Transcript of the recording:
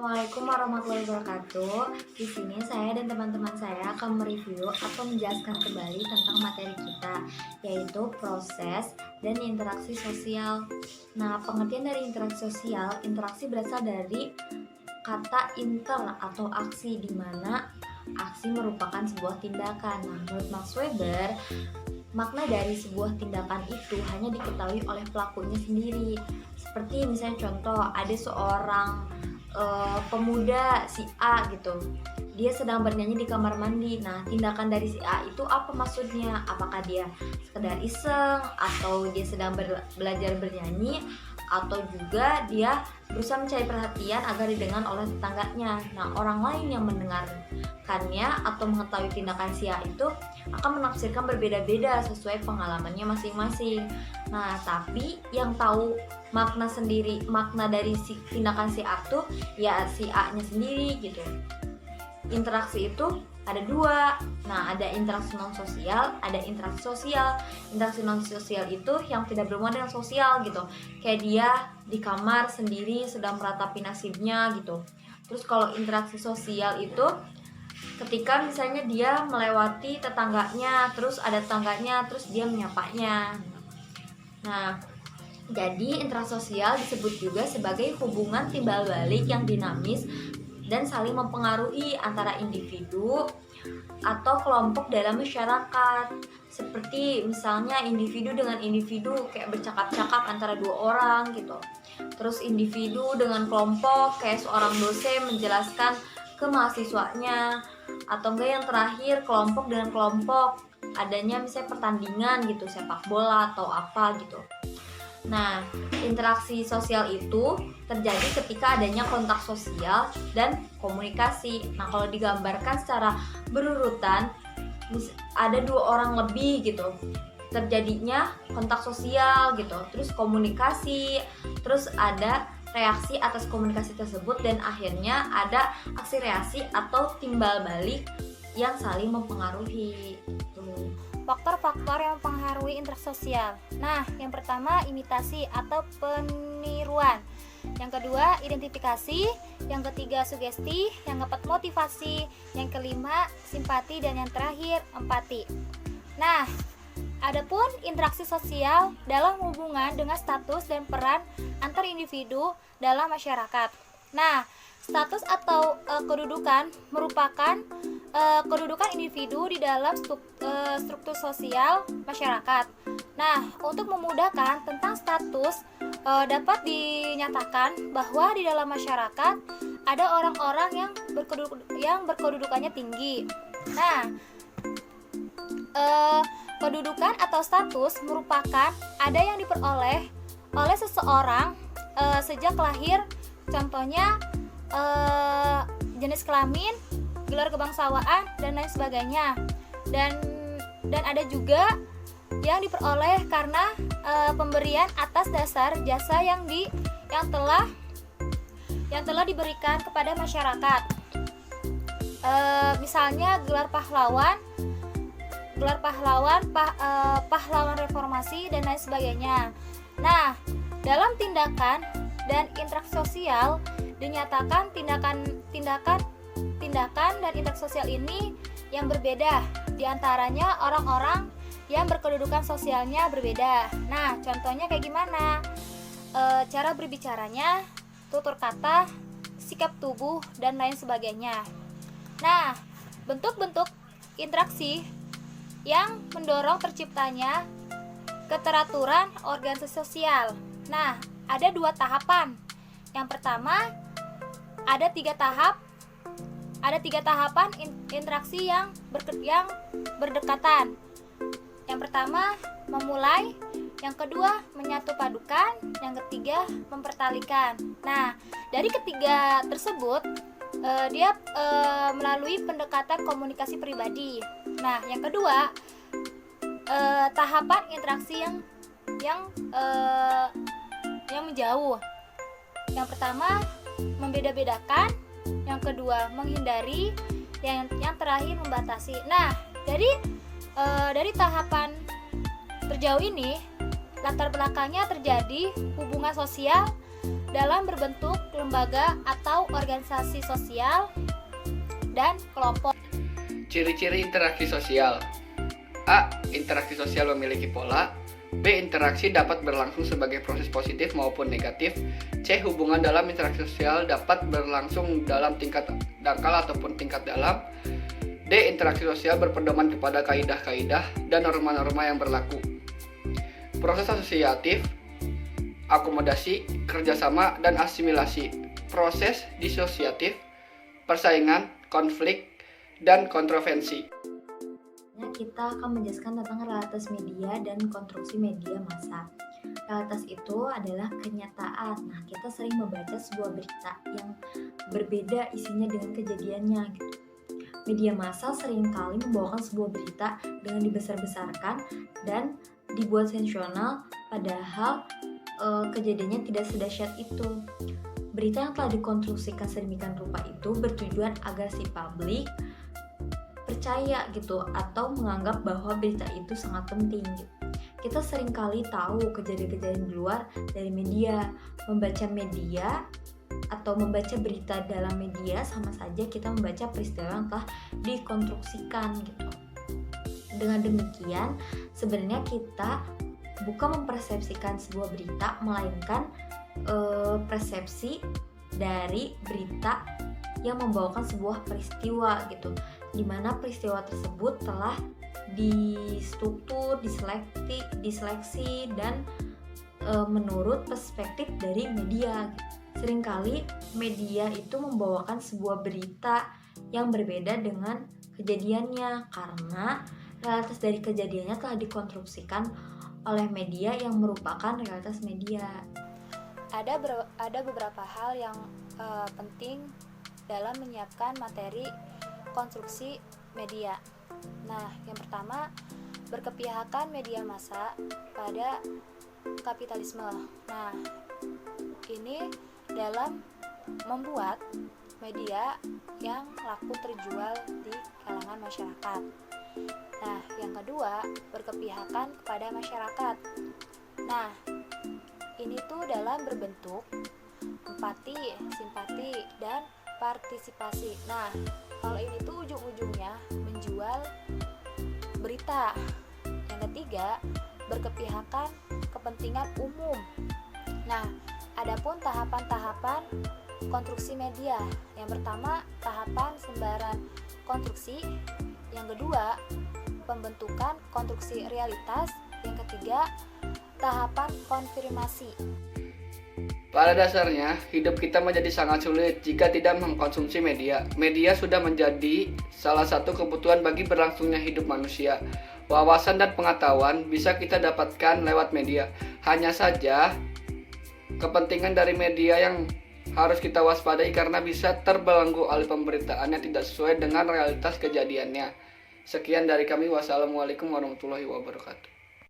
Assalamualaikum warahmatullahi wabarakatuh. Di sini saya dan teman-teman saya akan mereview atau menjelaskan kembali tentang materi kita, yaitu proses dan interaksi sosial. Nah, pengertian dari interaksi berasal dari kata inter atau aksi, di mana aksi merupakan sebuah tindakan. Nah, menurut Max Weber, makna dari sebuah tindakan itu hanya diketahui oleh pelakunya sendiri. Seperti misalnya contoh, ada seorang pemuda si A gitu, dia sedang bernyanyi di kamar mandi. Nah, tindakan dari si A itu apa maksudnya? Apakah dia sekedar iseng, atau dia sedang belajar bernyanyi, atau juga dia berusaha mencari perhatian agar didengar oleh tetangganya. Nah, orang lain yang mendengarkannya atau mengetahui tindakan si A itu akan menafsirkan berbeda-beda sesuai pengalamannya masing-masing. Nah, tapi yang tahu makna dari tindakan si A tuh ya si A-nya sendiri gitu. Interaksi itu ada dua. Nah, ada interaksi non sosial, ada interaksi sosial. Interaksi non sosial itu yang tidak berhubungan dengan sosial gitu. Kayak dia di kamar sendiri sedang meratapi nasibnya gitu. Terus kalau interaksi sosial itu ketika misalnya dia melewati tetangganya, terus ada tetangganya, terus dia menyapanya. Nah, jadi interaksi sosial disebut juga sebagai hubungan timbal balik yang dinamis dan saling mempengaruhi antara individu atau kelompok dalam masyarakat. Seperti misalnya individu dengan individu kayak bercakap-cakap antara dua orang gitu. Terus individu dengan kelompok kayak seorang dosen menjelaskan ke mahasiswanya. Atau enggak yang terakhir kelompok dengan kelompok, adanya misalnya pertandingan gitu, sepak bola atau apa gitu. Nah, interaksi sosial itu terjadi ketika adanya kontak sosial dan komunikasi. Nah, kalau digambarkan secara berurutan, ada dua orang lebih gitu, terjadinya kontak sosial gitu, terus komunikasi, terus ada reaksi atas komunikasi tersebut, dan akhirnya ada aksi reaksi atau timbal balik yang saling mempengaruhi. Faktor-faktor yang mempengaruhi interaksi sosial. Nah, yang pertama imitasi atau peniruan. Yang kedua identifikasi, yang ketiga sugesti, yang keempat motivasi, yang kelima simpati, dan yang terakhir empati. Nah, adapun interaksi sosial dalam hubungan dengan status dan peran antar individu dalam masyarakat. Nah, status atau kedudukan merupakan kedudukan individu di dalam struktur sosial masyarakat. Nah, untuk memudahkan tentang status, dapat dinyatakan bahwa di dalam masyarakat ada orang-orang yang berkedudukannya tinggi. Nah, kedudukan atau status merupakan ada yang diperoleh oleh seseorang sejak lahir, contohnya jenis kelamin, gelar kebangsaan, dan lain sebagainya. Dan ada juga yang diperoleh karena pemberian atas dasar jasa yang telah diberikan kepada masyarakat. Misalnya gelar pahlawan, pahlawan reformasi, dan lain sebagainya. Nah, dalam tindakan dan interaksi sosial dinyatakan tindakan dan interaksi sosial ini yang berbeda, diantaranya orang-orang yang berkedudukan sosialnya berbeda. Nah, contohnya kayak gimana? Cara berbicaranya, tutur kata, sikap tubuh, dan lain sebagainya. Nah, bentuk-bentuk interaksi yang mendorong terciptanya keteraturan organisasi sosial. Nah, ada dua tahapan. Yang pertama, ada tiga tahapan interaksi yang berdekatan. Yang pertama, memulai. Yang kedua, menyatu padukan. Yang ketiga, mempertalikan. Nah, dari ketiga tersebut, dia melalui pendekatan komunikasi pribadi. Nah, yang kedua, tahapan interaksi yang menjauh. Yang pertama, membeda-bedakan. Yang kedua, menghindari. Yang terakhir, membatasi. Nah, dari tahapan terjauh ini, latar belakangnya terjadi hubungan sosial dalam berbentuk lembaga atau organisasi sosial dan kelompok. Ciri-ciri interaksi sosial. A. Interaksi sosial memiliki pola. B. Interaksi dapat berlangsung sebagai proses positif maupun negatif. C. Hubungan dalam interaksi sosial dapat berlangsung dalam tingkat dangkal ataupun tingkat dalam. D. Interaksi sosial berpedoman kepada kaidah-kaidah dan norma-norma yang berlaku. Proses asosiatif, akomodasi, kerjasama, dan asimilasi. Proses disosiatif, persaingan, konflik, dan kontroversi. Kita akan menjelaskan tentang realitas media dan konstruksi media massa. Realitas itu adalah kenyataan. Nah, kita sering membaca sebuah berita yang berbeda isinya dengan kejadiannya gitu. Media massa seringkali membawakan sebuah berita dengan dibesar-besarkan dan dibuat sensasional, padahal kejadiannya tidak sedahsyat itu. Berita yang telah dikonstruksikan sedemikian rupa itu bertujuan agar si publik percaya gitu atau menganggap bahwa berita itu sangat penting gitu. Kita seringkali tahu kejadian-kejadian di luar dari media. Membaca media atau membaca berita dalam media sama saja kita membaca peristiwa yang telah dikonstruksikan gitu. Dengan demikian, sebenarnya kita bukan mempersepsikan sebuah berita, melainkan persepsi dari berita yang membawakan sebuah peristiwa gitu, di mana peristiwa tersebut telah distruktur, diseleksi dan menurut perspektif dari media. Seringkali media itu membawakan sebuah berita yang berbeda dengan kejadiannya karena realitas dari kejadiannya telah dikonstruksikan oleh media yang merupakan realitas media. Ada beberapa hal yang penting dalam menyiapkan materi konstruksi media. Nah, yang pertama, berkepihakan media massa pada kapitalisme. Nah, ini dalam membuat media yang laku terjual di kalangan masyarakat. Nah, yang kedua, berkepihakan kepada masyarakat. Nah, ini tuh dalam berbentuk empati, simpati, dan partisipasi. Nah, kalau ini tuh ujung-ujungnya menjual berita. Yang ketiga, berkepihakan kepentingan umum. Nah, adapun tahapan-tahapan konstruksi media. Yang pertama, tahapan sembaran konstruksi. Yang kedua, pembentukan konstruksi realitas. Yang ketiga, tahapan konfirmasi. Pada dasarnya, hidup kita menjadi sangat sulit jika tidak mengkonsumsi media. Media sudah menjadi salah satu kebutuhan bagi berlangsungnya hidup manusia. Wawasan dan pengetahuan bisa kita dapatkan lewat media. Hanya saja, kepentingan dari media yang harus kita waspadai karena bisa terbelenggu oleh pemberitaan yang tidak sesuai dengan realitas kejadiannya. Sekian dari kami. Wassalamualaikum warahmatullahi wabarakatuh.